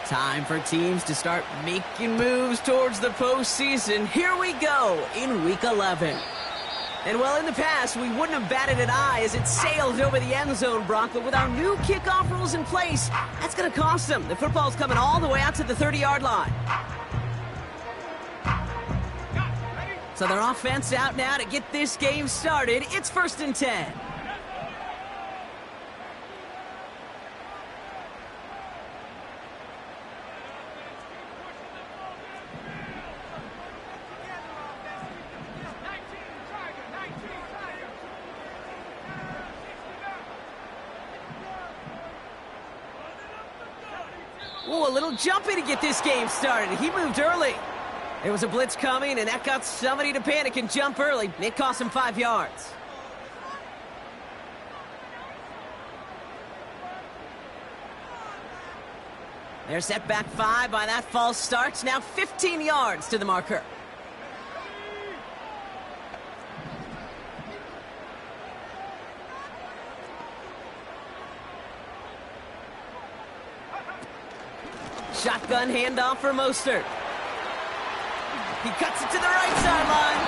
Time for teams to start making moves towards the postseason. Here we go in Week 11. And well, in the past, we wouldn't have batted an eye as it sailed over the end zone, Brock. But with our new kickoff rules in place, that's going to cost them. The football's coming all the way out to the 30-yard line. So their offense out now to get this game started. It's 1st and 10. Ooh, a little jumpy to get this game started. He moved early. There was a blitz coming, and that got somebody to panic and jump early. It cost him 5 yards. They're set back 5 by that false start. Now 15 yards to the marker. Shotgun handoff for Mostert. He cuts it to the right sideline.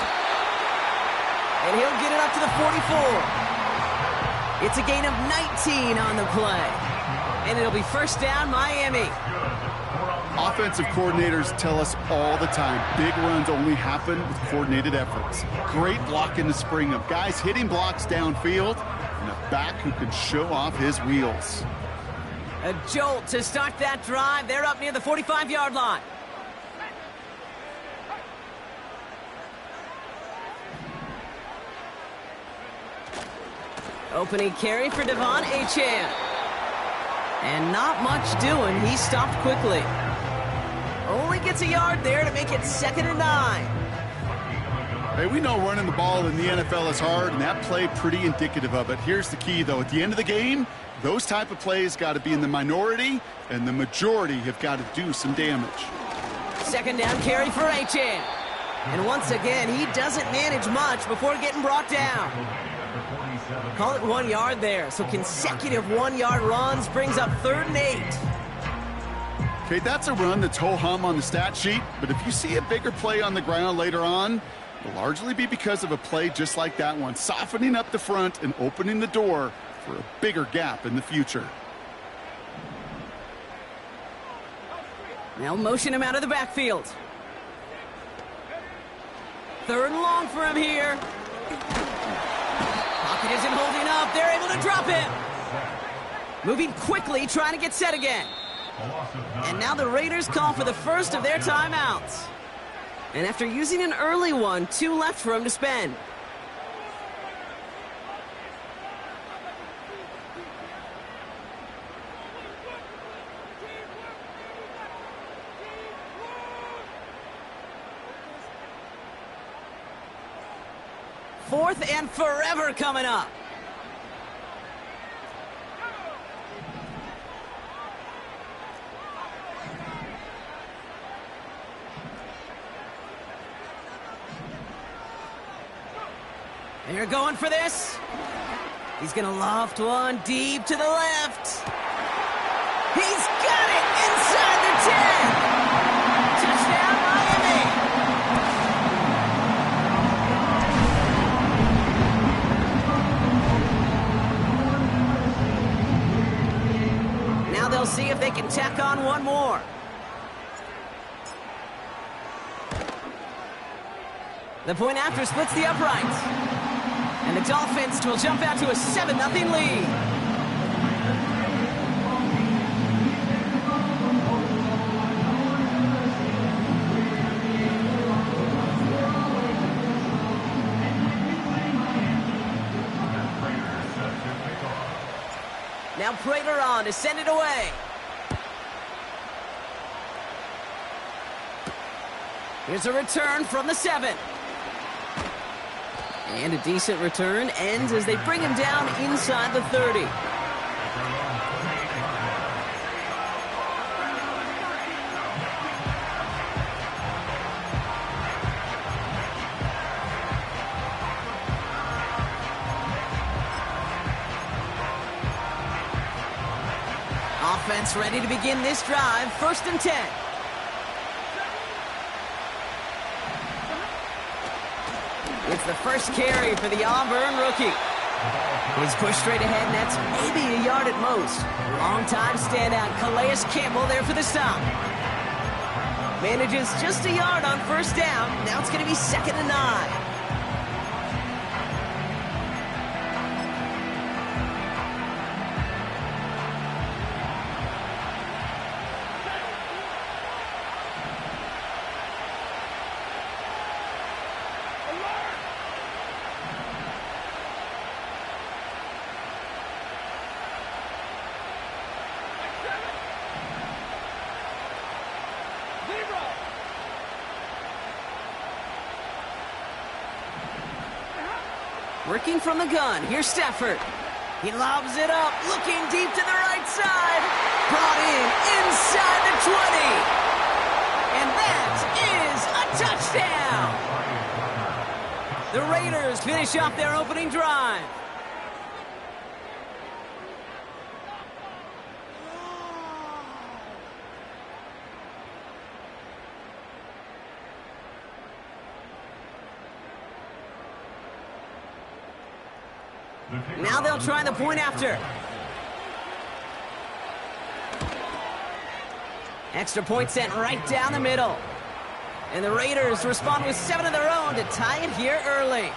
And he'll get it up to the 44. It's a gain of 19 on the play. And it'll be 1st down, Miami. Offensive coordinators tell us all the time, big runs only happen with coordinated efforts. Great block in the spring of guys hitting blocks downfield and a back who can show off his wheels. A jolt to start that drive. They're up near the 45-yard line. Opening carry for Devon Achane. And not much doing. He stopped quickly. Only gets a yard there to make it 2nd and 9. Hey, we know running the ball in the NFL is hard, and that play pretty indicative of it. Here's the key, though. At the end of the game, those type of plays got to be in the minority, and the majority have got to do some damage. 2nd down carry for Achane. And once again, he doesn't manage much before getting brought down. Call it 1 yard there. So consecutive 1-yard runs brings up 3rd and 8. Okay, that's a run that's ho-hum on the stat sheet, but if you see a bigger play on the ground later on, it'll largely be because of a play just like that one, softening up the front and opening the door for a bigger gap in the future. Now motion him out of the backfield. 3rd and long for him here. Pocket isn't holding up. They're able to drop him. Moving quickly, trying to get set again. And now the Raiders call for the first of their timeouts. And after using an early one, 2 left for him to spend. Fourth and forever coming up. They're going for this. He's going to loft one deep to the left. He's got it inside the 10. Touchdown, Miami. Now they'll see if they can tack on one more. The point after splits the uprights. And the Dolphins will jump out to a 7-0 lead. Now Prater on to send it away. Here's a return from the 7. And a decent return ends as they bring him down inside the 30. Offense ready to begin this drive. 1st and 10. It's the first carry for the Auburn rookie. He's pushed straight ahead, and that's maybe a yard at most. Long-time standout Calais Campbell there for the stop. Manages just a yard on 1st down. Now it's going to be 2nd and 9. Working from the gun, here's Stafford. He lobs it up, looking deep to the right side. Brought in inside the 20. And that is a touchdown. The Raiders finish off their opening drive. Now they'll try the point after. Extra point sent right down the middle. And the Raiders respond with 7 of their own to tie it here early.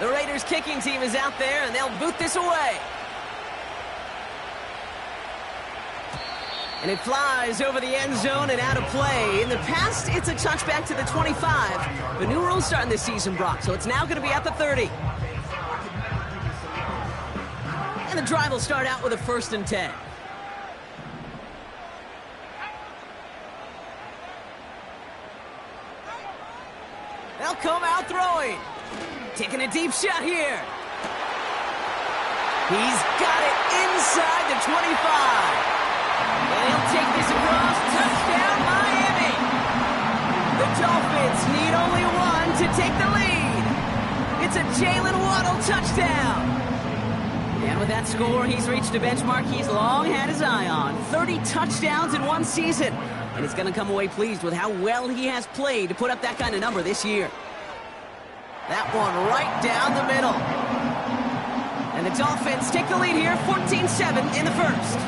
The Raiders kicking team is out there, and they'll boot this away. And it flies over the end zone and out of play. In the past, it's a touchback to the 25. The new rules starting this season, Brock, so it's now going to be at the 30. And the drive will start out with a 1st and 10. They'll come out throwing. Taking a deep shot here. He's got it inside the 25. And he'll take this across. Touchdown, Miami. The Dolphins need only one to take the lead. It's a Jalen Waddle touchdown. And with that score, he's reached a benchmark he's long had his eye on. 30 touchdowns in one season. And he's going to come away pleased with how well he has played to put up that kind of number this year. That one right down the middle. And the Dolphins take the lead here, 14-7 in the first.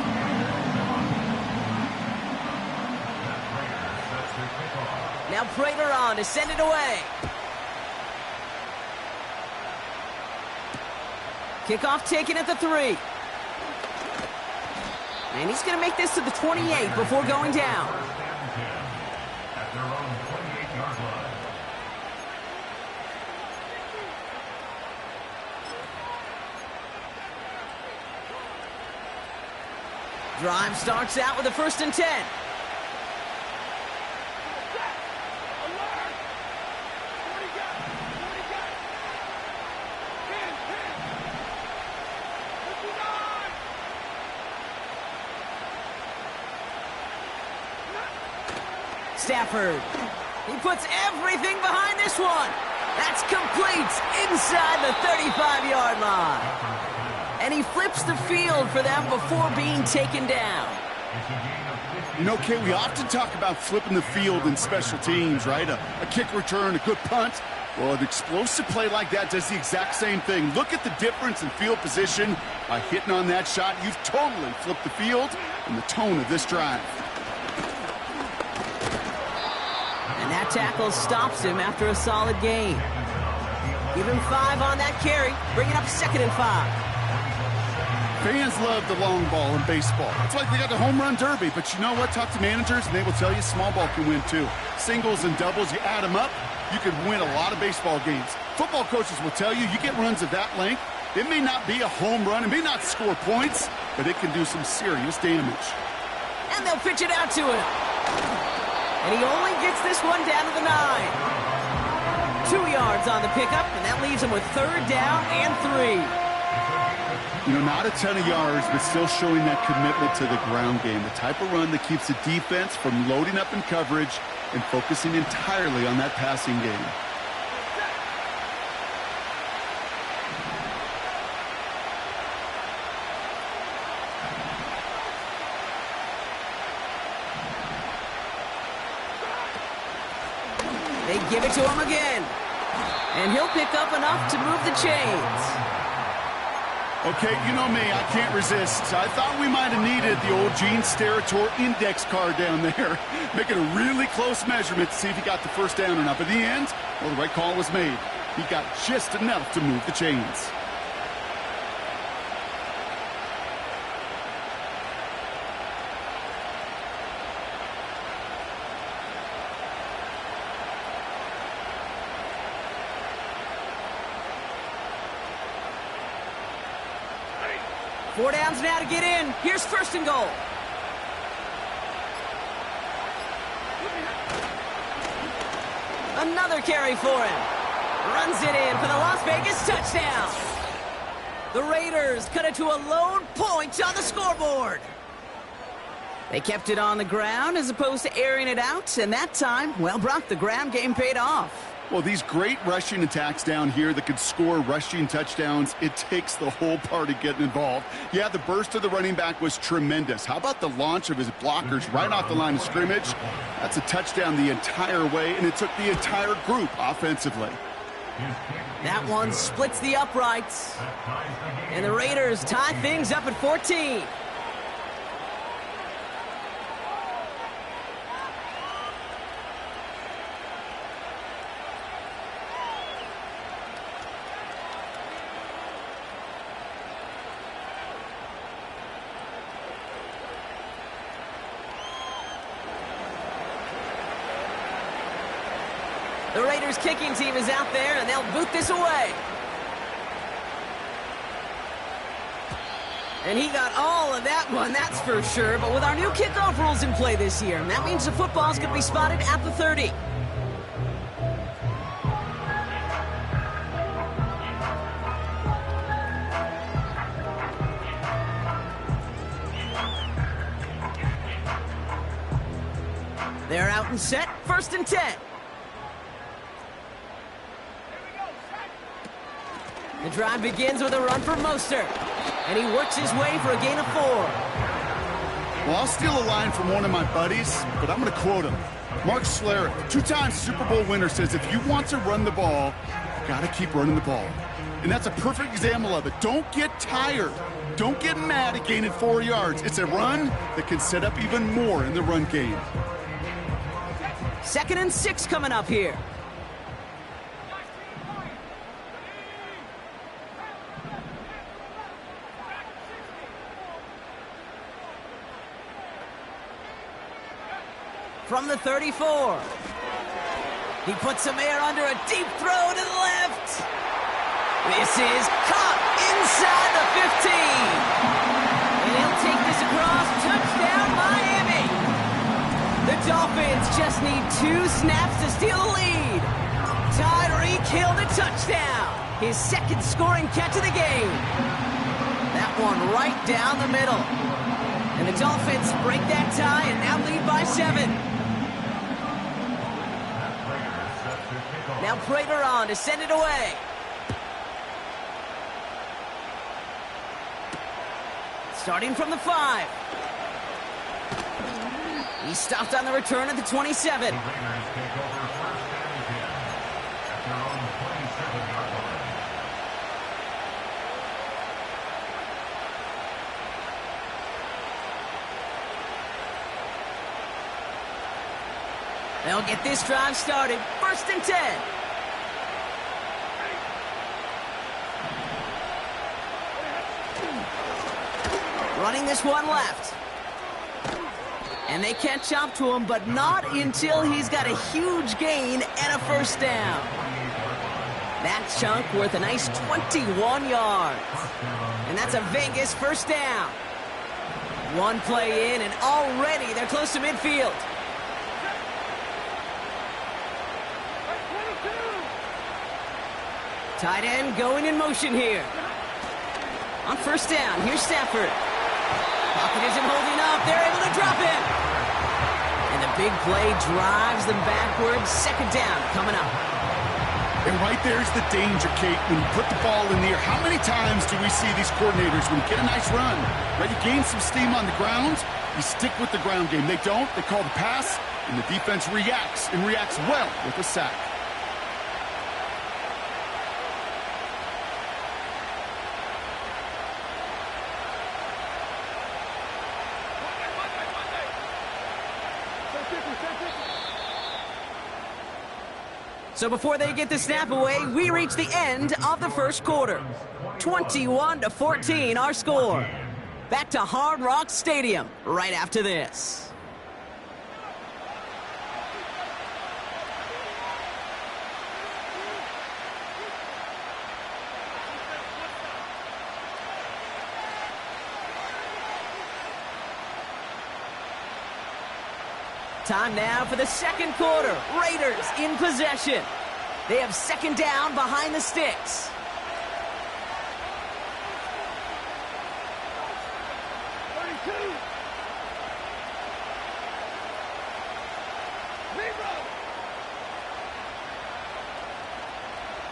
Now Prater on to send it away. Kickoff taken at the 3. And he's going to make this to the 28 before going down. Drive starts out with a 1st and 10. Stafford. He puts everything behind this one. That's complete inside the 35-yard line. And he flips the field for them before being taken down. You know, Kate, we often talk about flipping the field in special teams, right? A kick return, a good punt. Well, an explosive play like that does the exact same thing. Look at the difference in field position. By hitting on that shot, you've totally flipped the field and the tone of this drive. And that tackle stops him after a solid gain. Give him 5 on that carry, bringing up 2nd and 5. Fans love the long ball in baseball. It's like they got the home run derby, but you know what? Talk to managers, and they will tell you small ball can win too. Singles and doubles, you add them up, you can win a lot of baseball games. Football coaches will tell you, you get runs of that length, it may not be a home run, it may not score points, but it can do some serious damage. And they'll pitch it out to him. And he only gets this one down to the 9. 2 yards on the pickup, and that leaves him with 3rd down and 3. You know, not a ton of yards, but still showing that commitment to the ground game. The type of run that keeps the defense from loading up in coverage and focusing entirely on that passing game. They give it to him again. And he'll pick up enough to move the chains. Okay, you know me, I can't resist. I thought we might have needed the old Gene Steratore index card down there. Making a really close measurement to see if he got the first down or not. But in the end, well, the right call was made. He got just enough to move the chains. Four downs now to get in. Here's first and goal. Another carry for him. Runs it in for the Las Vegas touchdown. The Raiders cut it to a lone point on the scoreboard. They kept it on the ground as opposed to airing it out, and that time, well, Brock, the ground game paid off. Well, these great rushing attacks down here that could score rushing touchdowns, it takes the whole party getting involved. Yeah, the burst of the running back was tremendous. How about the launch of his blockers right off the line of scrimmage? That's a touchdown the entire way, and it took the entire group offensively. That one splits the uprights. And the Raiders tie things up at 14. The Raiders kicking team is out there, and they'll boot this away. And he got all of that one, that's for sure. But with our new kickoff rules in play this year, that means the football's going to be spotted at the 30. They're out and set, first and 10. The drive begins with a run for Mostert, and he works his way for a gain of 4. Well, I'll steal a line from one of my buddies, but I'm going to quote him. Mark Schlereth, two-time Super Bowl winner, says if you want to run the ball, you got to keep running the ball. And that's a perfect example of it. Don't get tired. Don't get mad at gaining 4 yards. It's a run that can set up even more in the run game. 2nd and 6 coming up here. From the 34. He puts some air under a deep throw to the left. This is caught inside the 15. And he'll take this across. Touchdown, Miami. The Dolphins just need 2 snaps to steal the lead. Tyreek Hill the touchdown. His second scoring catch of the game. That one right down the middle. And the Dolphins break that tie and now lead by 7. Now Prater on to send it away. Starting from the 5. He stopped on the return at the 27. They'll get this drive started. 1st and 10. Running this one left. And they catch up to him, but not until he's got a huge gain and a first down. That chunk worth a nice 21 yards. And that's a Vegas first down. One play in, and already they're close to midfield. Tight end going in motion here. On first down, here's Stafford. Pocket isn't holding up. They're able to drop it. And the big play drives them backwards. 2nd down coming up. And right there's the danger, Kate, when you put the ball in the air. How many times do we see these coordinators, when you get a nice run, right, you gain some steam on the ground, you stick with the ground game. They don't. They call the pass, And the defense reacts, and reacts well with a sack. So before they get the snap away, we reach the end of the first quarter. 21-14, our score. Back to Hard Rock Stadium right after this. Time now for the second quarter. Raiders in possession. They have second down behind the sticks.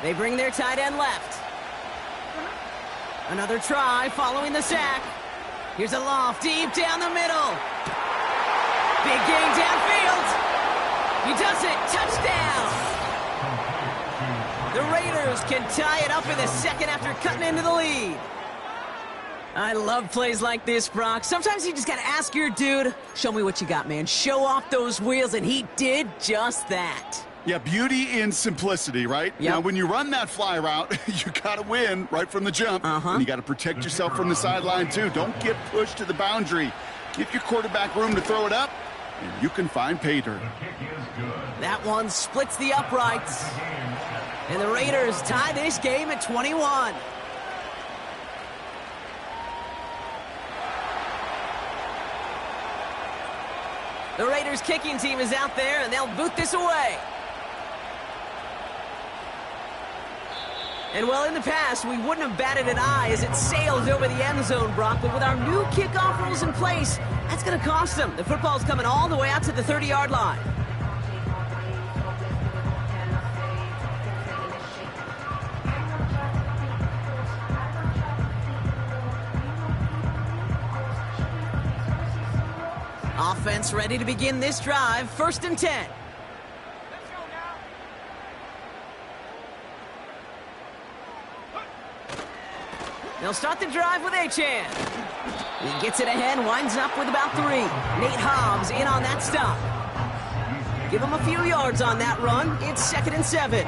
They bring their tight end left. Another try following the sack. Here's a loft deep down the middle. Big gain downfield. He does it. Touchdown. The Raiders can tie it up in the second after cutting into the lead. I love plays like this, Brock. Sometimes you just got to ask your dude, show me what you got, man. Show off those wheels, and he did just that. Yeah, beauty in simplicity, right? Yep. Now, when you run that fly route, you got to win right from the jump. And you got to protect yourself from the sideline, too. Don't get pushed to the boundary. Give your quarterback room to throw it up, and you can find pay dirt. That one splits the uprights. And the Raiders tie this game at 21. The Raiders kicking team is out there, and they'll boot this away. And well, in the past, we wouldn't have batted an eye as it sails over the end zone, Brock. But with our new kickoff rules in place, that's going to cost them. The football's coming all the way out to the 30-yard line. Offense ready to begin this drive. 1st and 10. They'll start the drive with Achane. He gets it ahead, winds up with about 3. Nate Hobbs in on that stop. Give him a few yards on that run. It's 2nd and 7.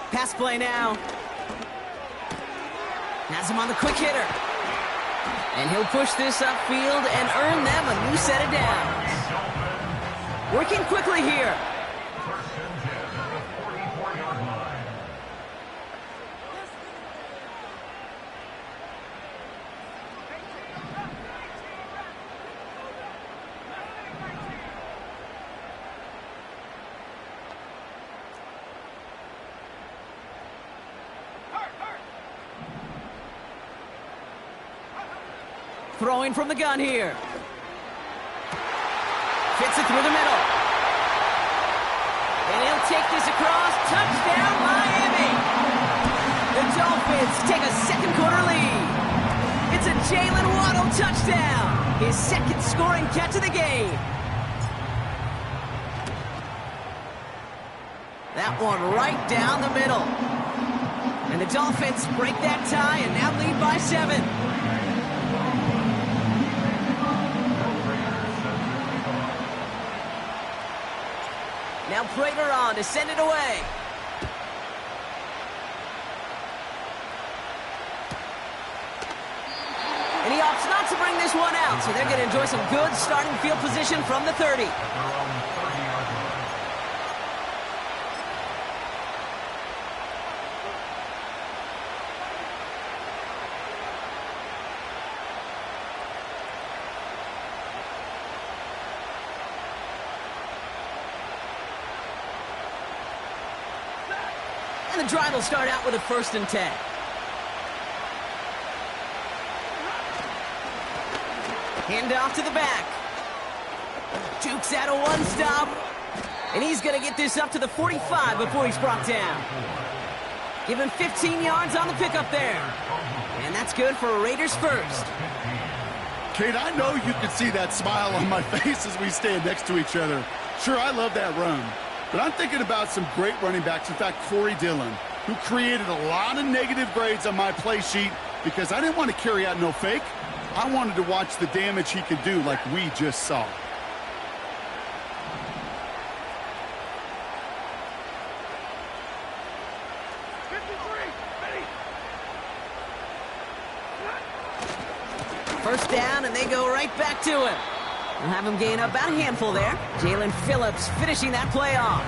Pass play now. Has him on the quick hitter. And he'll push this upfield and earn them a new set of downs. Working quickly here. Throwing from the gun here. Fits it through the middle. And he'll take this across. Touchdown, Miami. The Dolphins take a second quarter lead. It's a Jalen Waddle touchdown. His second scoring catch of the game. That one right down the middle. And the Dolphins break that tie and now lead by 7. Now Prater on to send it away. And he opts not to bring this one out, so they're going to enjoy some good starting field position from the 30. And the drive will start out with a 1st and 10. Hand off to the back. Jukes out a one-stop. And he's going to get this up to the 45 before he's brought down. Give him 15 yards on the pickup there. And that's good for a Raiders first. Kate, I know you can see that smile on my face as we stand next to each other. Sure, I love that run. But I'm thinking about some great running backs. In fact, Corey Dillon, who created a lot of negative grades on my play sheet because I didn't want to carry out no fake. I wanted to watch the damage he could do like we just saw. First down, and they go right back to him. We'll have him gain about a handful there. Jalen Phillips finishing that play off.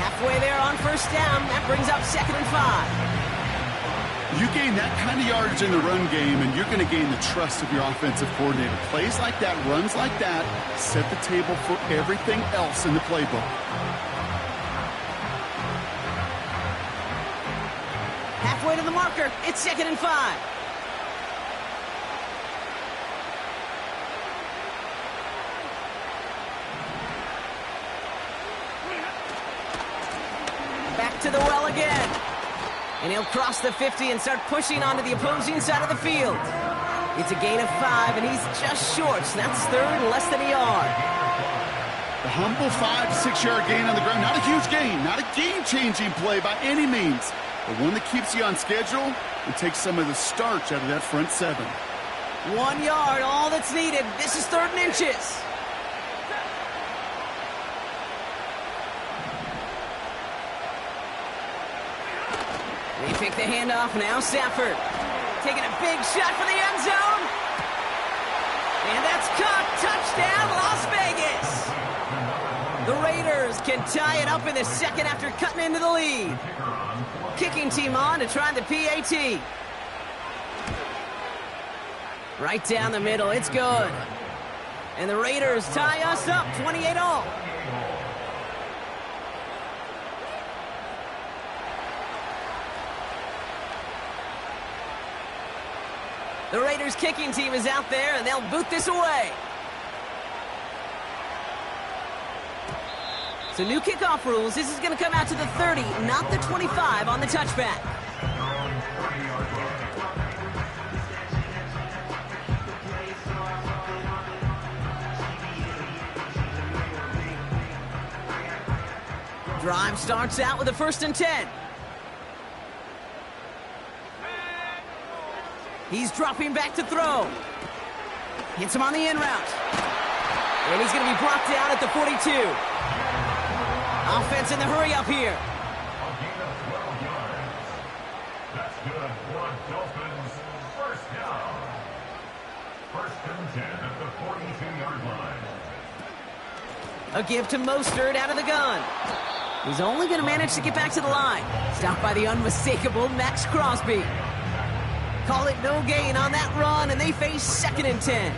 Halfway there on first down. That brings up 2nd and 5. You gain that kind of yardage in the run game, and you're going to gain the trust of your offensive coordinator. Plays like that, runs like that, set the table for everything else in the playbook. Halfway to the marker. It's 2nd and 5. To the well again. And he'll cross the 50 and start pushing onto the opposing side of the field. It's a gain of 5, and he's just short, so that's third and less than a yard. The humble 5 to 6 yard gain on the ground. Not a huge gain, not a game-changing play by any means, but one that keeps you on schedule and takes some of the starch out of that front 7. 1 yard, all that's needed. This is 3rd and inches. They pick the handoff. Now Stafford taking a big shot for the end zone. And that's caught. Touchdown, Las Vegas. The Raiders can tie it up in the second after cutting into the lead. Kicking team on to try the PAT. Right down the middle. It's good. And the Raiders tie us up 28-all. The Raiders kicking team is out there, and they'll boot this away. So new kickoff rules. This is going to come out to the 30, not the 25 on the touchback. Drive starts out with a 1st and 10. He's dropping back to throw. Hits him on the in route. And he's going to be brought down at the 42. Offense in the hurry up here. That's good for Dolphins. First down. 1st and 10 at the 42-yard line. A give to Mostert out of the gun. He's only going to manage to get back to the line. Stopped by the unmistakable Max Crosby. Call it no gain on that run, and they face 2nd and 10.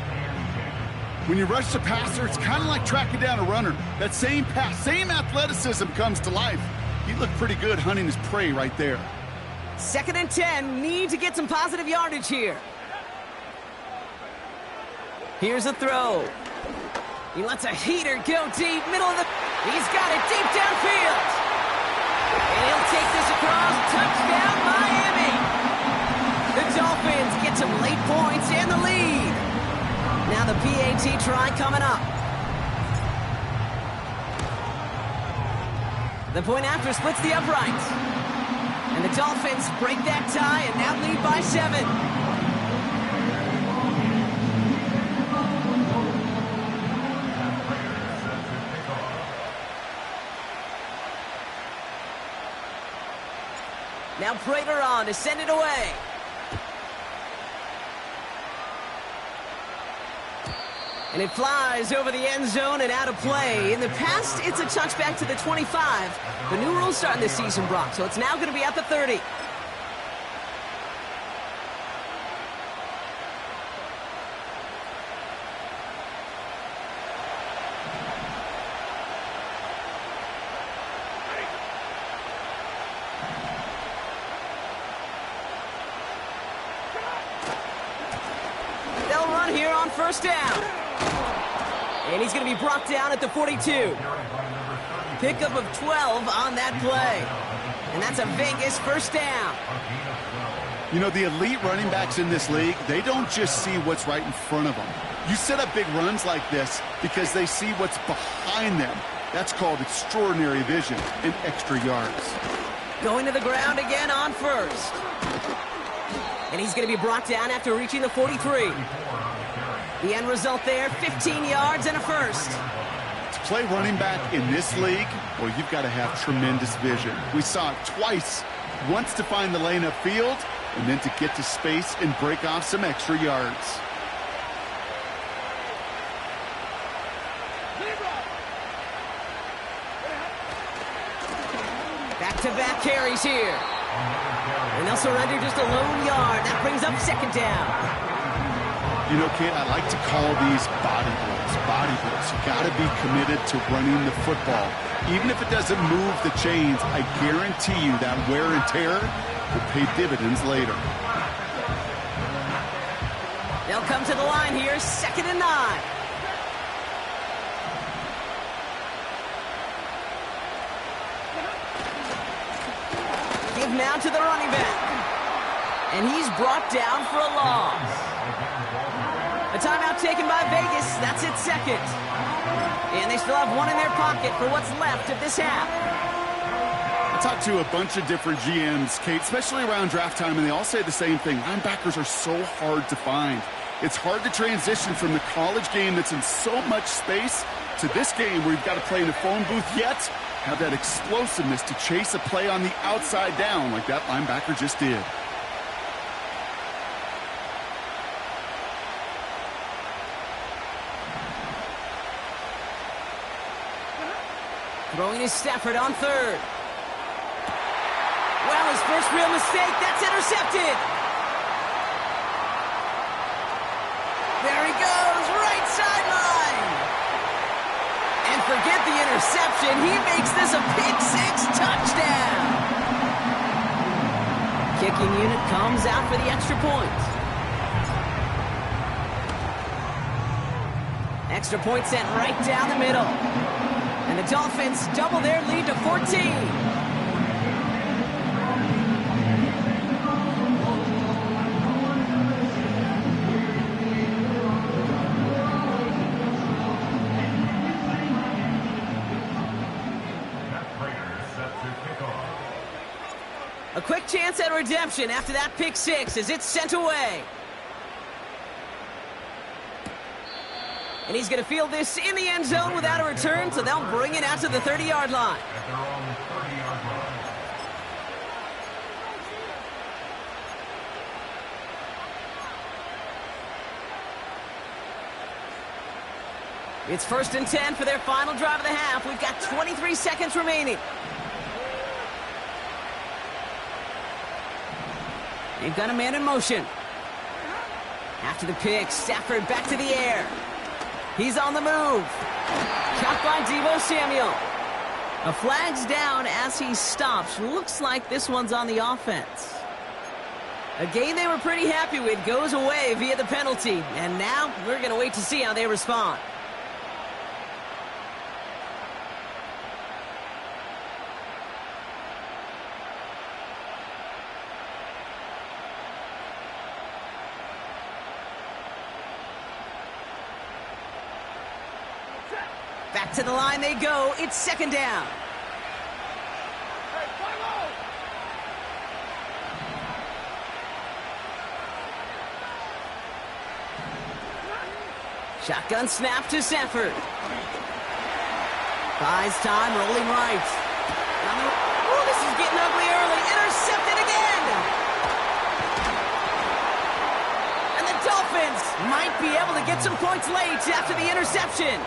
When you rush the passer, it's kind of like tracking down a runner. That same pass, same athleticism comes to life. He looked pretty good hunting his prey right there. 2nd and 10, need to get some positive yardage here. Here's a throw. He lets a heater go deep, middle of the... He's got it deep downfield. And he'll take this across. Touchdown, Miami. The Dolphins get some late points and the lead. Now the PAT try coming up. The point after splits the uprights. And the Dolphins break that tie and now lead by 7. Now Prater on to send it away. And it flies over the end zone and out of play. In the past, it's a touchback to the 25. The new rules starting this season, Brock, so it's now going to be at the 30. They'll run here on first down. And he's going to be brought down at the 42. Pickup of 12 on that play. And that's a Vegas first down. You know, the elite running backs in this league, they don't just see what's right in front of them. You set up big runs like this because they see what's behind them. That's called extraordinary vision and extra yards. Going to the ground again on first. And he's going to be brought down after reaching the 43. The end result there, 15 yards and a first. To play running back in this league, well, you've got to have tremendous vision. We saw it twice. Once to find the lane upfield, and then to get to space and break off some extra yards. Back-to-back carries here. And they'll surrender just a lone yard. That brings up second down. You know, Kate, I like to call these body blows. Body blows. You got to be committed to running the football. Even if it doesn't move the chains, I guarantee you that wear and tear will pay dividends later. They'll come to the line here, 2nd and 9. Give now to the running back. And he's brought down for a loss. A timeout taken by Vegas. That's its second. And they still have one in their pocket for what's left of this half. I talked to a bunch of different GMs, Kate, especially around draft time, and they all say the same thing. Linebackers are so hard to find. It's hard to transition from the college game that's in so much space to this game where you've got to play in a phone booth, yet have that explosiveness to chase a play on the outside down like that linebacker just did. Throwing is Stafford on third. Well, his first real mistake, that's intercepted. There he goes, right sideline. And forget the interception, he makes this a pick-six touchdown. Kicking unit comes out for the extra point. Extra point sent right down the middle. And the Dolphins double their lead to 14. A quick chance at redemption after that pick six as it's sent away. And he's going to field this in the end zone without a return, so they'll bring it out to the 30-yard line. At their own 30-yard line. It's 1st and 10 for their final drive of the half. We've got 23 seconds remaining. They've got a man in motion. After the pick, Stafford back to the air. He's on the move. Caught by Deebo Samuel. A flag's down as he stops. Looks like this one's on the offense. A game they were pretty happy with goes away via the penalty. And now we're going to wait to see how they respond. Back to the line they go. It's 2nd down. Shotgun snap to Stafford. Buys time, rolling right. Oh, this is getting ugly early. Intercepted again. And the Dolphins might be able to get some points late after the interception.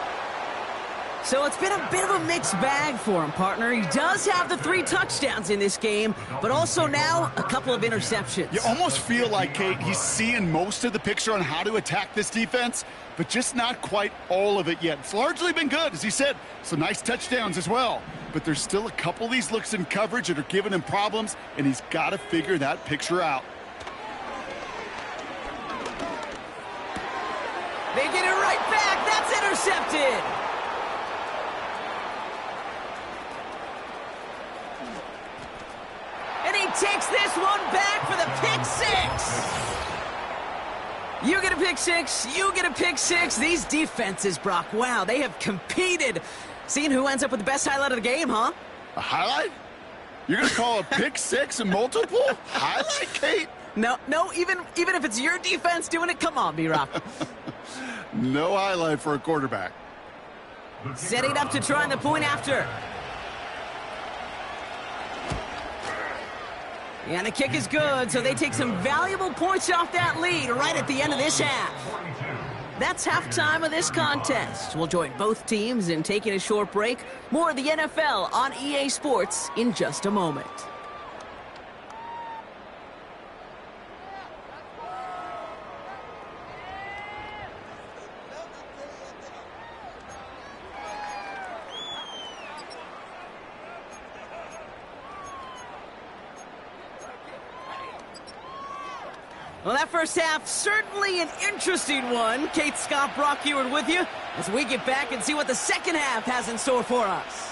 So it's been a bit of a mixed bag for him, partner. He does have the 3 touchdowns in this game, but also now a couple of interceptions. You almost feel like, Kate, he's seeing most of the picture on how to attack this defense, but just not quite all of it yet. It's largely been good, as he said. Some nice touchdowns as well. But there's still a couple of these looks in coverage that are giving him problems, and he's got to figure that picture out. They get it right back. That's intercepted. this one back for the pick six. You get a pick six, you get a pick six. These defenses, Brock, wow, they have competed. Seeing who ends up with the best highlight of the game, huh? A highlight? You're going to call a pick six and multiple? Highlight, Kate? No, even if it's your defense doing it, come on, B-Rock. No highlight for a quarterback. Setting up to try the point after. And the kick is good, so they take some valuable points off that lead right at the end of this half. That's halftime of this contest. We'll join both teams in taking a short break. More of the NFL on EA Sports in just a moment. Well, that first half, certainly an interesting one. Kate, Scott, Brock Heward with you as we get back and see what the second half has in store for us.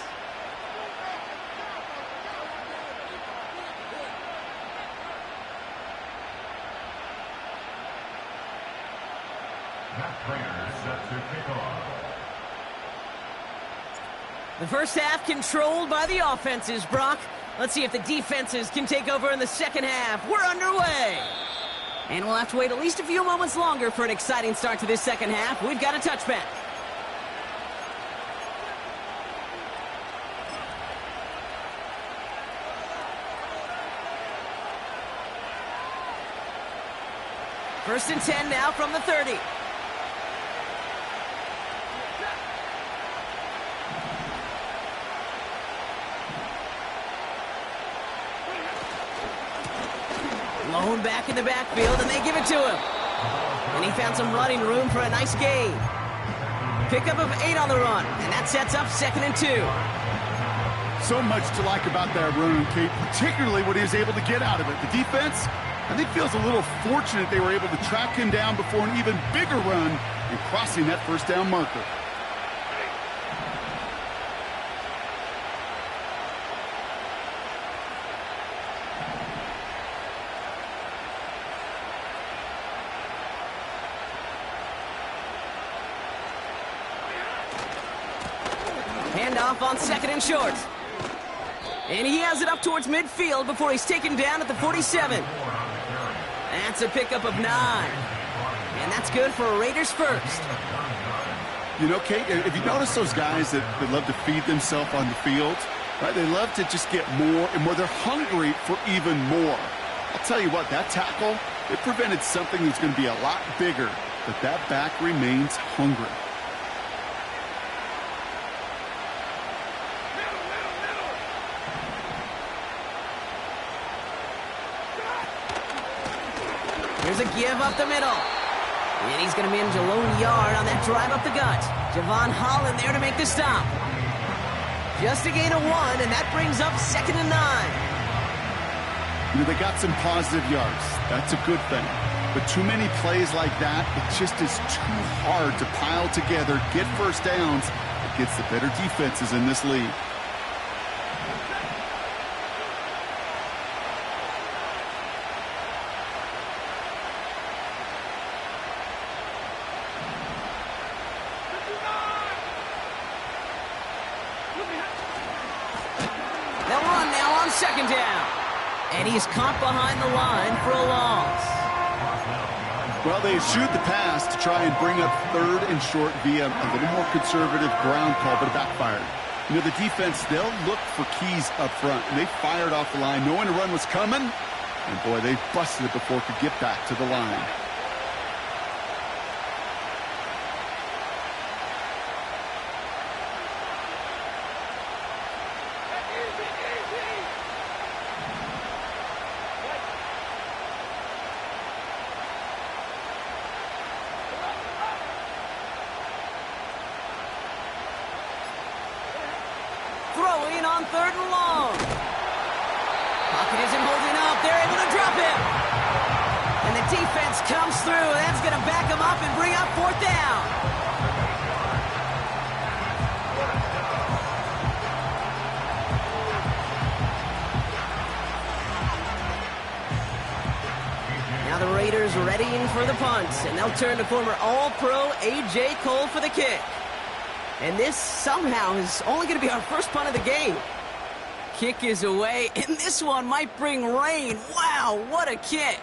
That player is set to kick off. The first half controlled by the offenses, Brock. Let's see if the defenses can take over in the second half. We're underway. And we'll have to wait at least a few moments longer for an exciting start to this second half. We've got a touchback. First and 10 now from the 30. Lone back in the backfield, and they give it to him. And he found some running room for a nice gain. Pickup of 8 on the run, and that sets up 2nd and 2. So much to like about that run, Kate, particularly what he was able to get out of it. The defense, I think, feels a little fortunate they were able to track him down before an even bigger run and crossing that first down marker. Handoff on 2nd and short. And he has it up towards midfield before he's taken down at the 47. That's a pickup of 9. And that's good for a Raiders first. You know, Kate, if you notice those guys that love to feed themselves on the field, right? They love to just get more and more. They're hungry for even more. I'll tell you what, that tackle, it prevented something that's going to be a lot bigger, but that back remains hungry. Here's a give up the middle. And he's going to manage a lone yard on that drive up the gut. Javon Holland there to make the stop. Just a gain of 1, and that brings up 2nd and 9. You know, they got some positive yards. That's a good thing. But too many plays like that, it just is too hard to pile together, get first downs against the better defenses in this league. They'll run now on 2nd down. And he's caught behind the line for a loss. Well, they shoot the pass to try and bring up 3rd and short via a little more conservative ground call, but it backfired. You know, the defense, they'll look for keys up front, and they fired off the line knowing a run was coming, and boy, they busted it before it could get back to the line. Throwing on 3rd and long. Pocket isn't holding up. They're able to drop him. And the defense comes through. That's going to back him up and bring up 4th down. for the punt, and they'll turn to former All-Pro A.J. Cole for the kick. And this somehow is only going to be our first punt of the game. Kick is away, and this one might bring rain. Wow, what a kick.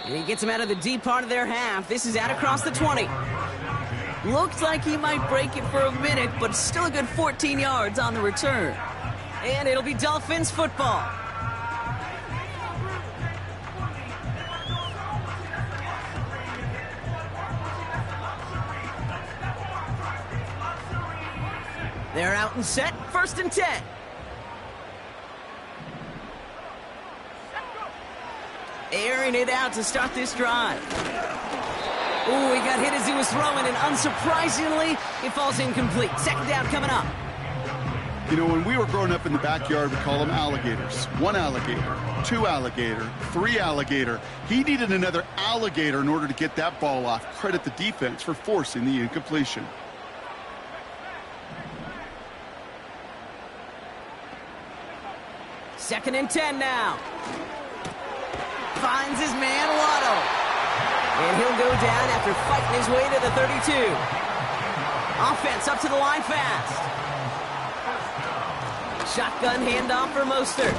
And he gets him out of the deep part of their half. This is out across the 20. Looks like he might break it for a minute, but still a good 14 yards on the return. And it'll be Dolphins football. They're out and set, 1st and 10. Airing it out to start this drive. Ooh, he got hit as he was throwing, and unsurprisingly, it falls incomplete. 2nd down coming up. You know, when we were growing up in the backyard, we call them alligators. 1 alligator, 2 alligator, 3 alligator. He needed another alligator in order to get that ball off. Credit the defense for forcing the incompletion. Second and 10 now. Finds his man, Waddle. And he'll go down after fighting his way to the 32. Offense up to the line fast. Shotgun handoff for Mostert.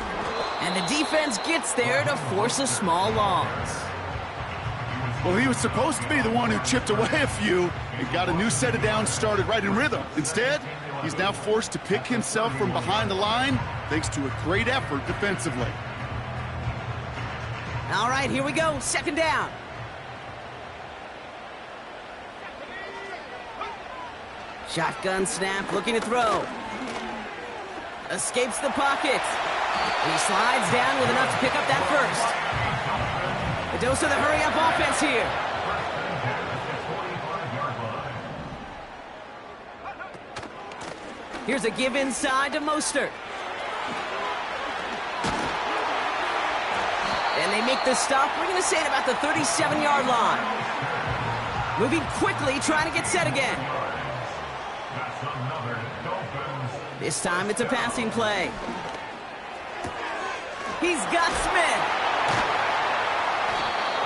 And the defense gets there to force a small loss. Well, he was supposed to be the one who chipped away a few and got a new set of downs started right in rhythm. Instead, he's now forced to pick himself from behind the line thanks to a great effort defensively. All right, here we go. 2nd down. Shotgun snap, looking to throw. Escapes the pocket. He slides down with enough to pick up that first. The dose of the hurry-up offense here. Here's a give inside to Mostert. And they make the stop, we're going to say, at about the 37-yard line. Moving quickly, trying to get set again. This time it's a passing play. He's got Smith.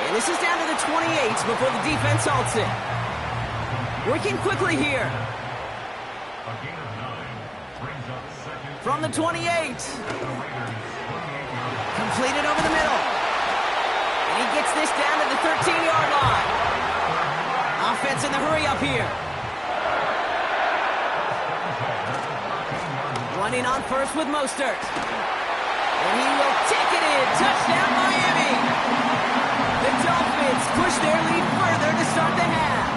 And this is down to the 28 before the defense halts it. Working quickly here. From the 28. Completed over the middle. And he gets this down to the 13-yard line. Offense in the hurry-up here. Running on first with Mostert. And he will take it in. Touchdown, Miami. The Dolphins push their lead further to start the half.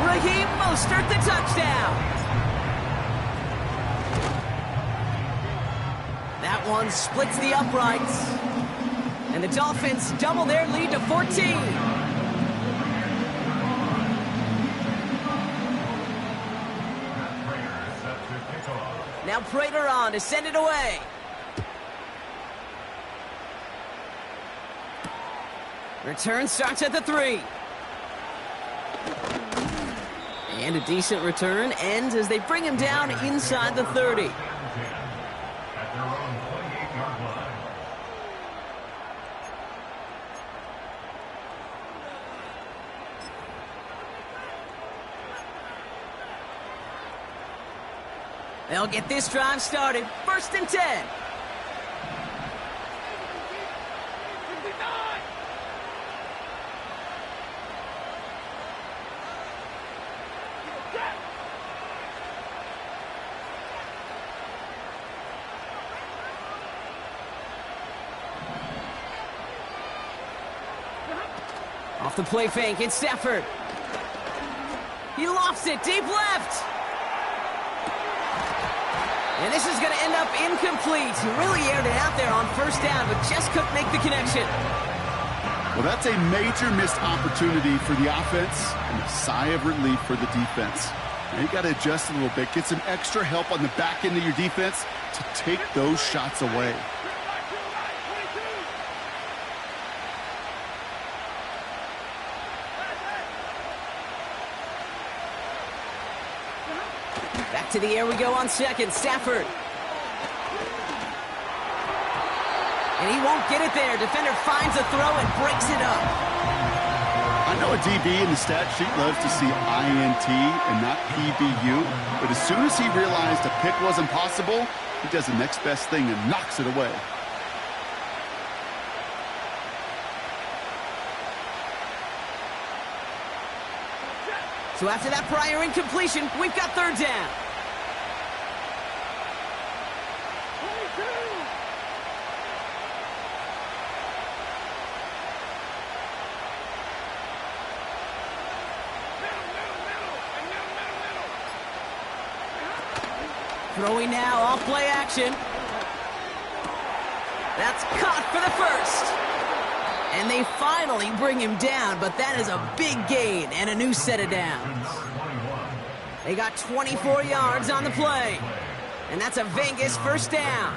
Raheem Mostert, the touchdown. That one splits the uprights. And the Dolphins double their lead to 14. Now Prater on to send it away. Return starts at the 3. And a decent return ends as they bring him down inside the 30. They'll get this drive started. 1st and 10. Off the play fake, it's Stafford. He lofts it deep left. And this is going to end up incomplete. He really aired it out there on 1st down, but just couldn't make the connection. Well, that's a major missed opportunity for the offense and a sigh of relief for the defense. Now you got to adjust a little bit, get some extra help on the back end of your defense to take those shots away. Back to the air we go on 2nd. Stafford. And he won't get it there. Defender finds a throw and breaks it up. I know a DB in the stat sheet loves to see INT and not PBU, but as soon as he realized a pick wasn't possible, he does the next best thing and knocks it away. So after that prior incompletion, we've got third down. Throwing now, off play action. That's caught for the first. And they finally bring him down, but that is a big gain and a new set of downs. They got 24 yards on the play. And that's a Vegas first down.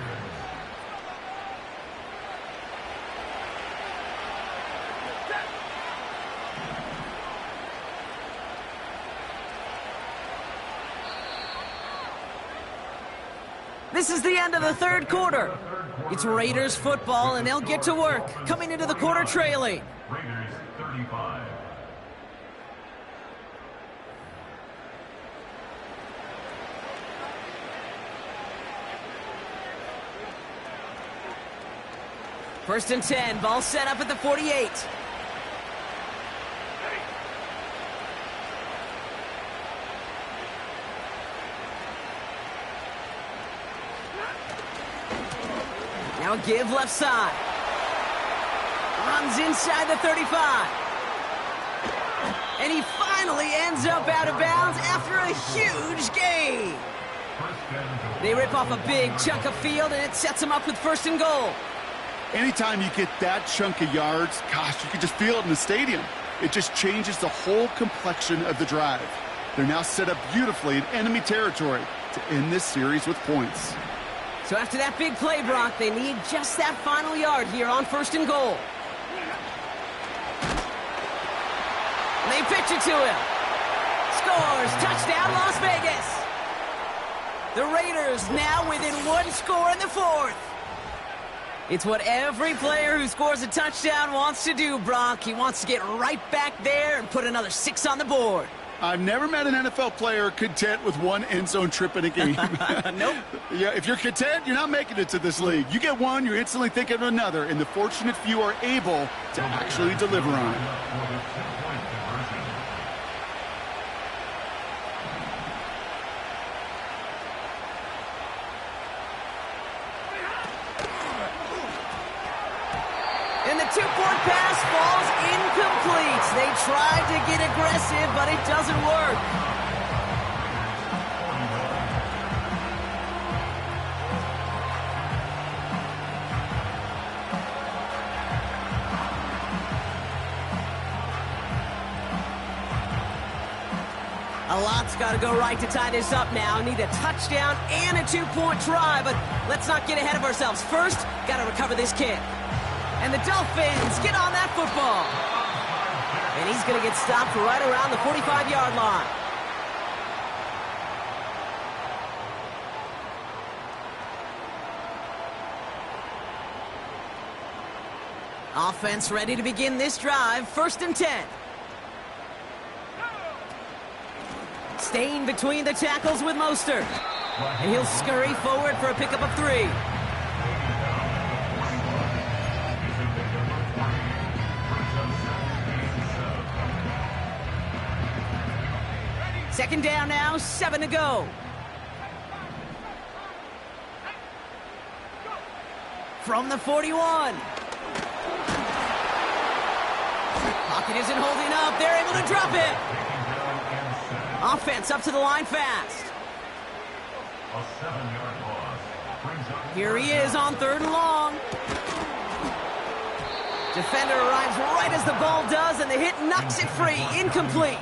This is the end of the third quarter. It's Raiders football, and they'll get to work, coming into the quarter trailing. Raiders 35. First and 10, ball set up at the 48. Now a give left side. Runs inside the 35. And he finally ends up out of bounds after a huge gain. They rip off a big chunk of field, and it sets them up with first and goal. Anytime you get that chunk of yards, gosh, you can just feel it in the stadium. It just changes the whole complexion of the drive. They're now set up beautifully in enemy territory to end this series with points. So after that big play, Brock, they need just that final yard here on first and goal. They pitch it to him. Scores. Touchdown, Las Vegas. The Raiders now within one score in the fourth. It's what every player who scores a touchdown wants to do, Brock. He wants to get right back there and put another 6 on the board. I've never met an NFL player content with one end zone trip in a game. Nope. Yeah, if you're content, you're not making it to this league. You get one, you're instantly thinking of another, and the fortunate few are able to actually deliver on it. And the two-point pass falls incomplete. They tried to get aggressive, but it doesn't work. A lot's got to go right to tie this up now. Need a touchdown and a two-point try, but let's not get ahead of ourselves. First, got to recover this kick. And the Dolphins get on that football. And he's going to get stopped right around the 45-yard line. Offense ready to begin this drive. First and 10. Staying between the tackles with Mostert. And he'll scurry forward for a pickup of 3. Second down now, 7 to go. From the 41. Pocket isn't holding up. They're able to drop it. Offense up to the line fast. A 7-yard loss. Here he is on third and long. Defender arrives right as the ball does, and the hit knocks it free. Incomplete.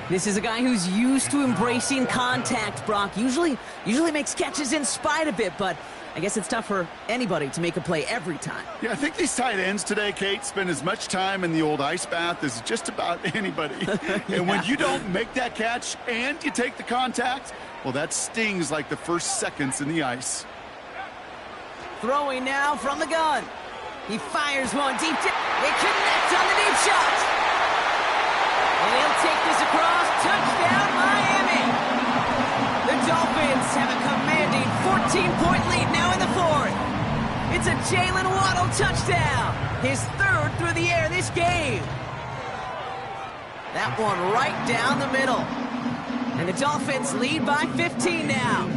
This is a guy who's used to embracing contact, Brock. Usually makes catches in spite of it, but I guess it's tough for anybody to make a play every time. Yeah, I think these tight ends today, Kate, spend as much time in the old ice bath as just about anybody. Yeah. And when you don't make that catch and you take the contact, well, that stings like the first seconds in the ice. Throwing now from the gun. He fires one deep. It connects on the deep shot. And he'll take this across. Touchdown, Miami. The Dolphins have a commanding 14-point lead now in the fourth. It's a Jalen Waddle touchdown. His third through the air this game. That one right down the middle. And the Dolphins lead by 15 now.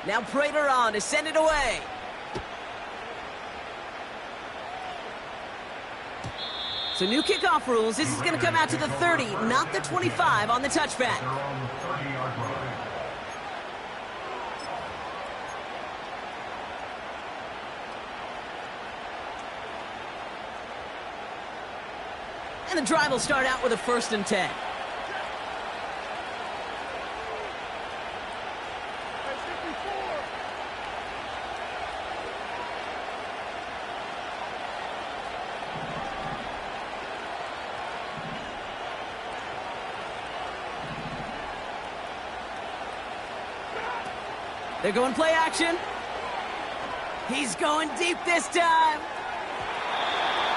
Now Prater on to send it away. So new kickoff rules. This is going to come out to the 30, not the 25 on the touchback. And the drive will start out with a 1st and 10. They're going play action. He's going deep this time.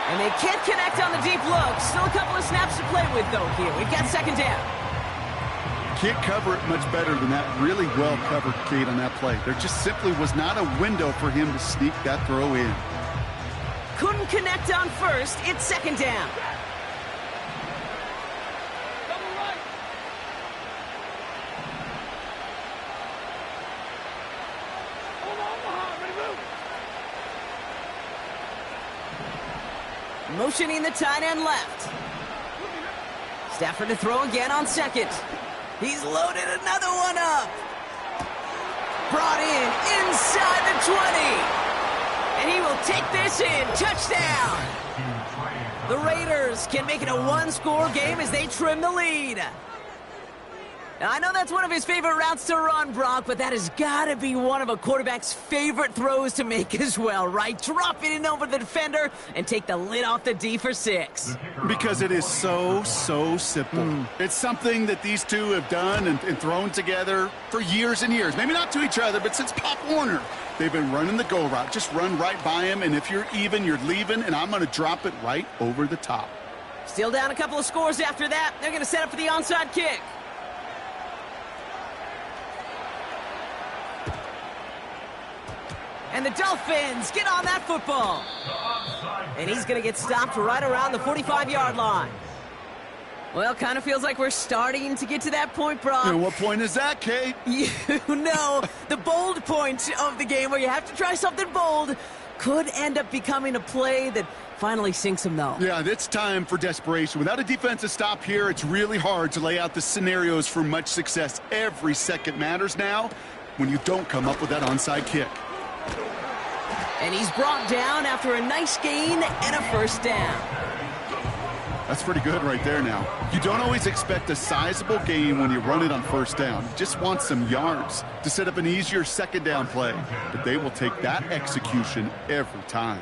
And they can't connect on the deep look. Still a couple of snaps to play with, though, here. We've got 2nd down. Can't cover it much better than that. Really well covered, Kate, on that play. There just simply was not a window for him to sneak that throw in. Couldn't connect on 1st. It's 2nd down. Motioning the tight end left. Stafford to throw again on 2nd. He's loaded another one up. Brought in inside the 20. And he will take this in. Touchdown. The Raiders can make it a 1-score game as they trim the lead. Now, I know that's one of his favorite routes to run, Brock, but that has got to be one of a quarterback's favorite throws to make as well, right? Drop it in over the defender and take the lid off the D for 6. Because it is so simple. It's something that these two have done and thrown together for years and years. Maybe not to each other, but since Pop Warner. They've been running the go route. Just run right by him, and if you're even, you're leaving, and I'm going to drop it right over the top. Still down a couple of scores after that. They're going to set up for the onside kick. And the Dolphins get on that football. And he's going to get stopped right around the 45-yard line. Well, kind of feels like we're starting to get to that point, Brock. And what point is that, Kate? You know, the bold point of the game where you have to try something bold could end up becoming a play that finally sinks him, though. Yeah, it's time for desperation. Without a defensive stop here, it's really hard to lay out the scenarios for much success. Every second matters now when you don't come up with that onside kick. And he's brought down after a nice gain and a 1st down. That's pretty good right there now. You don't always expect a sizable gain when you run it on 1st down. You just want some yards to set up an easier 2nd down play. But they will take that execution every time.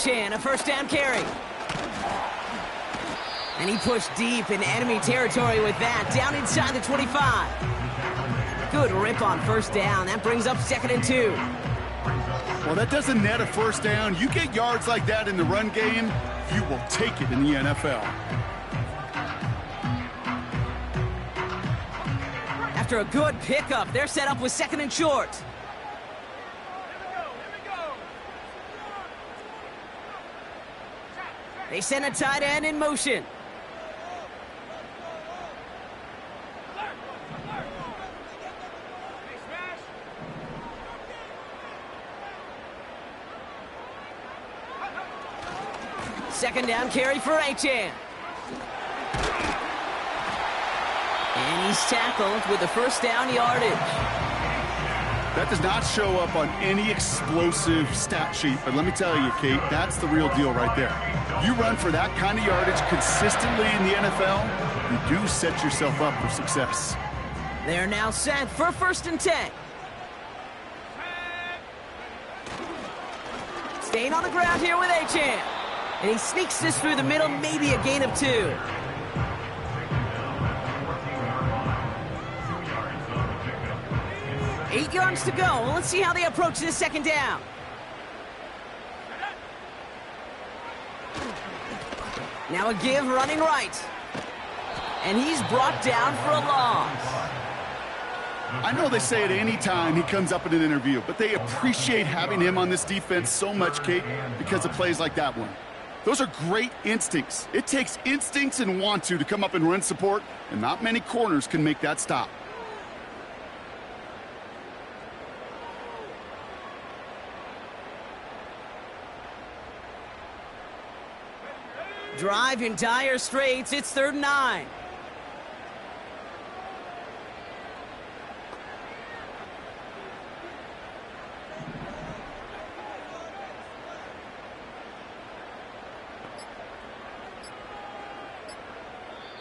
Chan, a 1st down carry. And he pushed deep in enemy territory with that, down inside the 25. Good rip on 1st down. That brings up 2nd and 2. Well, that doesn't net a 1st down. You get yards like that in the run game, you will take it in the NFL. After a good pickup, they're set up with 2nd and short. They send a tight end in motion. Second down carry for Achan. And he's tackled with the 1st down yardage. 2 That does not show up on any explosive stat sheet, but let me tell you, Kate, that's the real deal right there. You run for that kind of yardage consistently in the NFL, you do set yourself up for success. They're now set for 1st and 10. Staying on the ground here with Achane. And he sneaks this through the middle, maybe a gain of 2. Eight yards to go. Well, let's see how they approach this 2nd down. Now a give running right. And he's brought down for a loss. I know they say it any time he comes up in an interview, but they appreciate having him on this defense so much, Kate, because of plays like that one. Those are great instincts. It takes instincts and want to come up and run support, and not many corners can make that stop. Drive in dire straits. It's 3rd and 9.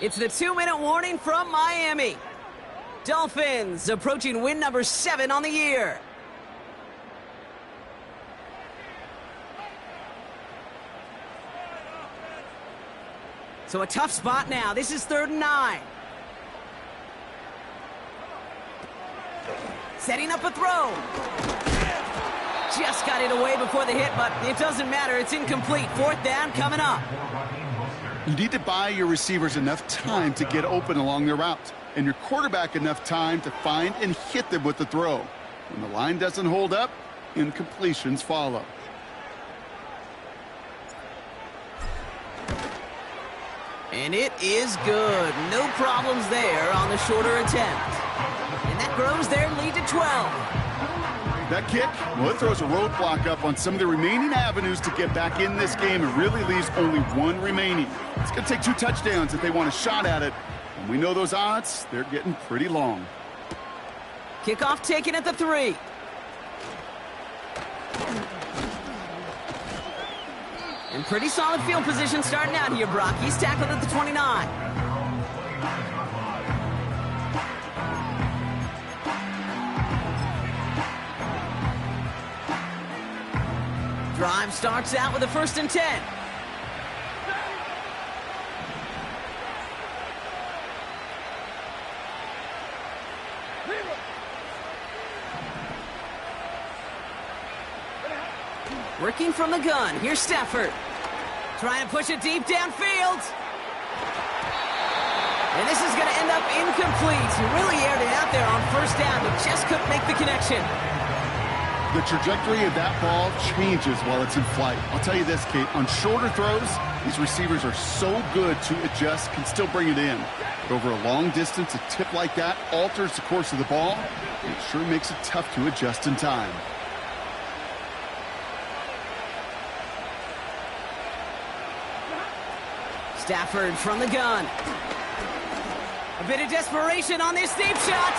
It's the 2-minute warning from Miami. Dolphins approaching win number 7 on the year. So a tough spot now. This is 3rd and 9. Setting up a throw. Just got it away before the hit, but it doesn't matter. It's incomplete. 4th down coming up. You need to buy your receivers enough time to get open along their route, and your quarterback enough time to find and hit them with the throw. When the line doesn't hold up, incompletions follow. And it is good. No problems there on the shorter attempt. And that grows their lead to 12. That kick, well, it throws a roadblock up on some of the remaining avenues to get back in this game and really leaves only one remaining. It's going to take 2 touchdowns if they want a shot at it. And we know those odds, they're getting pretty long. Kickoff taken at the 3. And pretty solid field position starting out here, Brock. He's tackled at the 29. Drive starts out with a 1st and 10. Working from the gun. Here's Stafford. Trying to push it deep downfield. And this is going to end up incomplete. He really aired it out there on 1st down, but just couldn't make the connection. The trajectory of that ball changes while it's in flight. I'll tell you this, Kate, on shorter throws, these receivers are so good to adjust, can still bring it in. But over a long distance, a tip like that alters the course of the ball. It sure makes it tough to adjust in time. Stafford from the gun. A bit of desperation on this deep shot.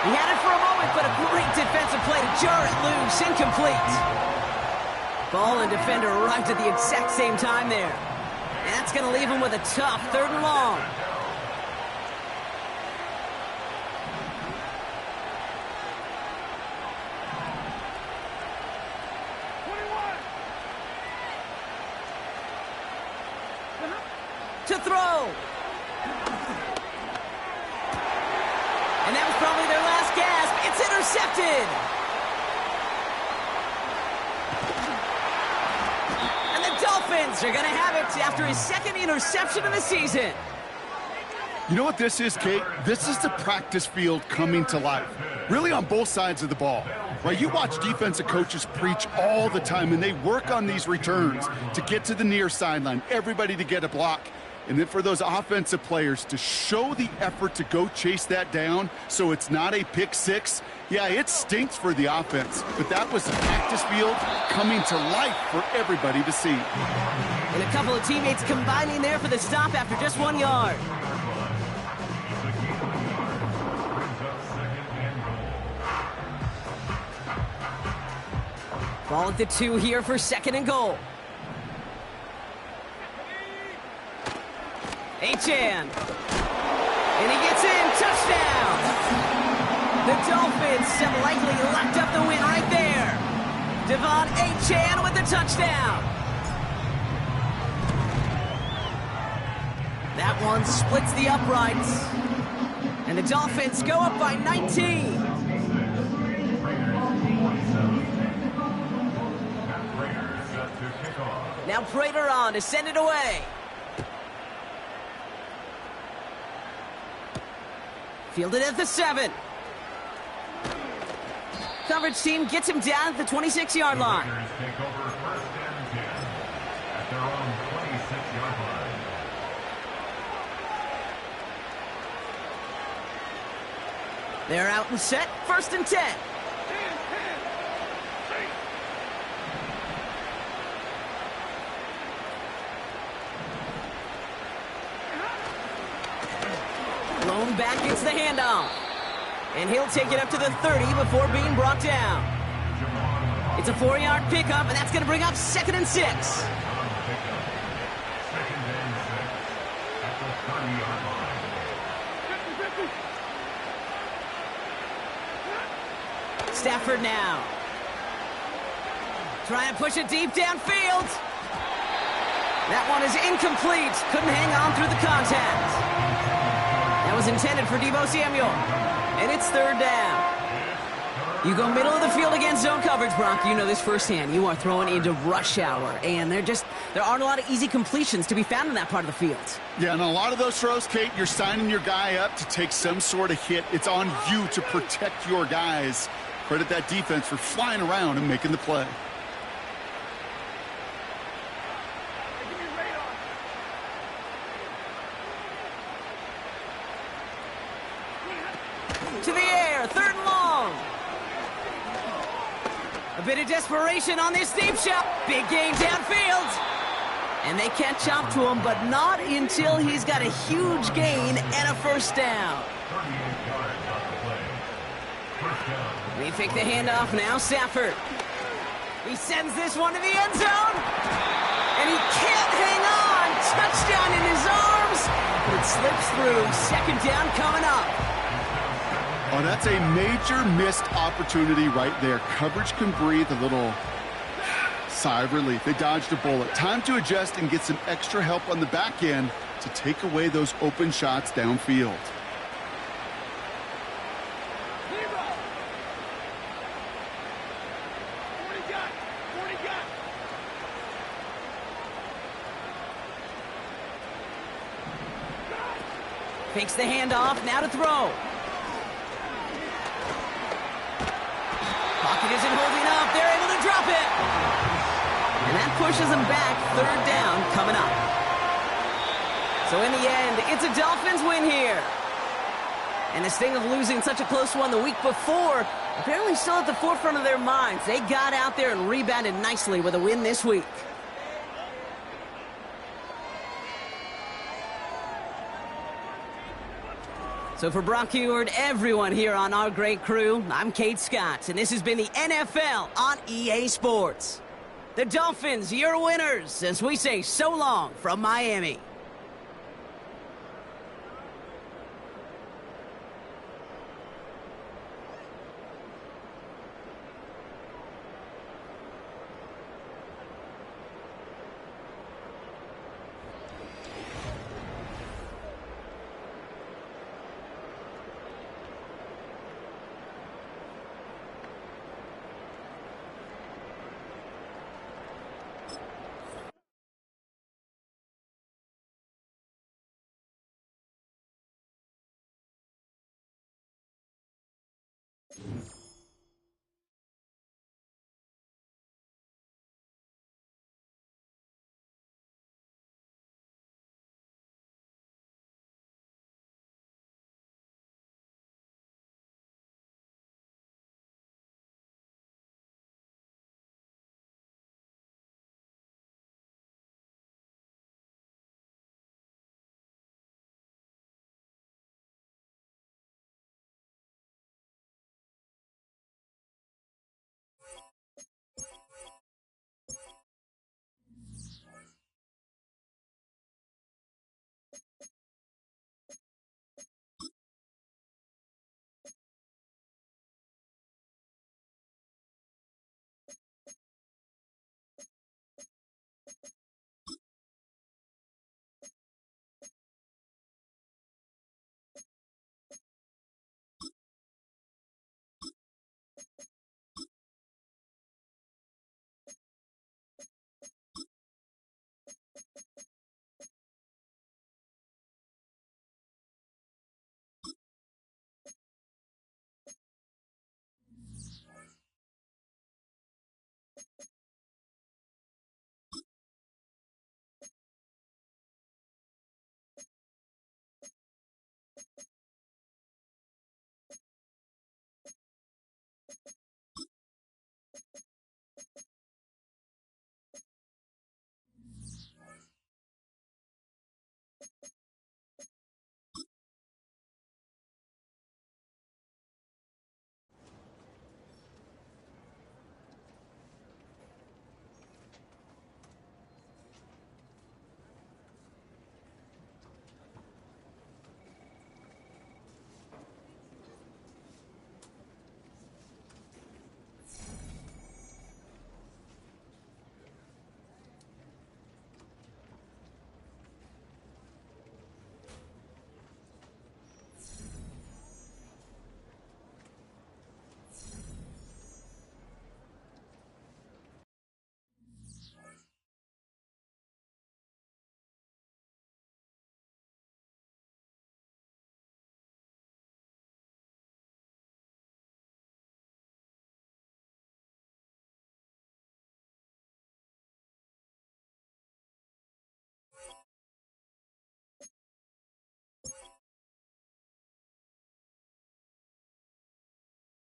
He had it for a moment, but a great defensive play to jar it loose. Incomplete. Ball and defender arrived at the exact same time there. And that's going to leave him with a tough 3rd and long. To throw. And that was probably their last gasp. It's intercepted. And the Dolphins are going to have it after his 2nd interception of the season. You know what this is, Kate? This is the practice field coming to life. Really on both sides of the ball. Right? You watch defensive coaches preach all the time, and they work on these returns to get to the near sideline, everybody to get a block. And then for those offensive players to show the effort to go chase that down so it's not a pick 6, yeah, it stinks for the offense. But that was the practice field coming to life for everybody to see. And a couple of teammates combining there for the stop after just 1 yard. Ball at the 2 here for 2nd and goal. Achan. And he gets in. Touchdown. The Dolphins have likely locked up the win right there. Devon Achan with the touchdown. That one splits the uprights. And the Dolphins go up by 19. Now Prater on to send it away. Fielded at the 7. Coverage team gets him down at the 26-yard line. Take over 1st and 10 at their own 26-yard line. They're out and set. 1st and 10. Blown back gets the handoff. And he'll take it up to the 30 before being brought down. It's a 4-yard pickup, and that's going to bring up 2nd and 6. 2nd and 6 at the 30-yard line. Stafford now. Trying to push it deep downfield. That one is incomplete. Couldn't hang on through the contact. That was intended for Deebo Samuel. And it's 3rd down. You go middle of the field against zone coverage, Brock. You know this firsthand. You are throwing into rush hour. And there aren't a lot of easy completions to be found in that part of the field. Yeah, and a lot of those throws, Kate, you're signing your guy up to take some sort of hit. It's on you to protect your guys. Credit that defense for flying around and making the play. To the air, 3rd and long. A bit of desperation on this deep shot. Big gain downfield. And they catch up to him, but not until he's got a huge gain and a 1st down. 38 yards on the play. 1st down. They take the handoff now, Stafford. He sends this one to the end zone. And he can't hang on. Touchdown in his arms. But it slips through. 2nd down coming up. Oh, that's a major missed opportunity right there. Coverage can breathe a little sigh of relief. They dodged a bullet. Time to adjust and get some extra help on the back end to take away those open shots downfield. Takes the handoff, now to throw. Pocket isn't holding up. They're able to drop it. And that pushes them back. 3rd down coming up. So in the end, it's a Dolphins win here. And the sting of losing such a close one the week before, apparently still at the forefront of their minds. They got out there and rebounded nicely with a win this week. So for Brock Heward, everyone here on our great crew, I'm Kate Scott, and this has been the NFL on EA Sports. The Dolphins, your winners, as we say so long from Miami.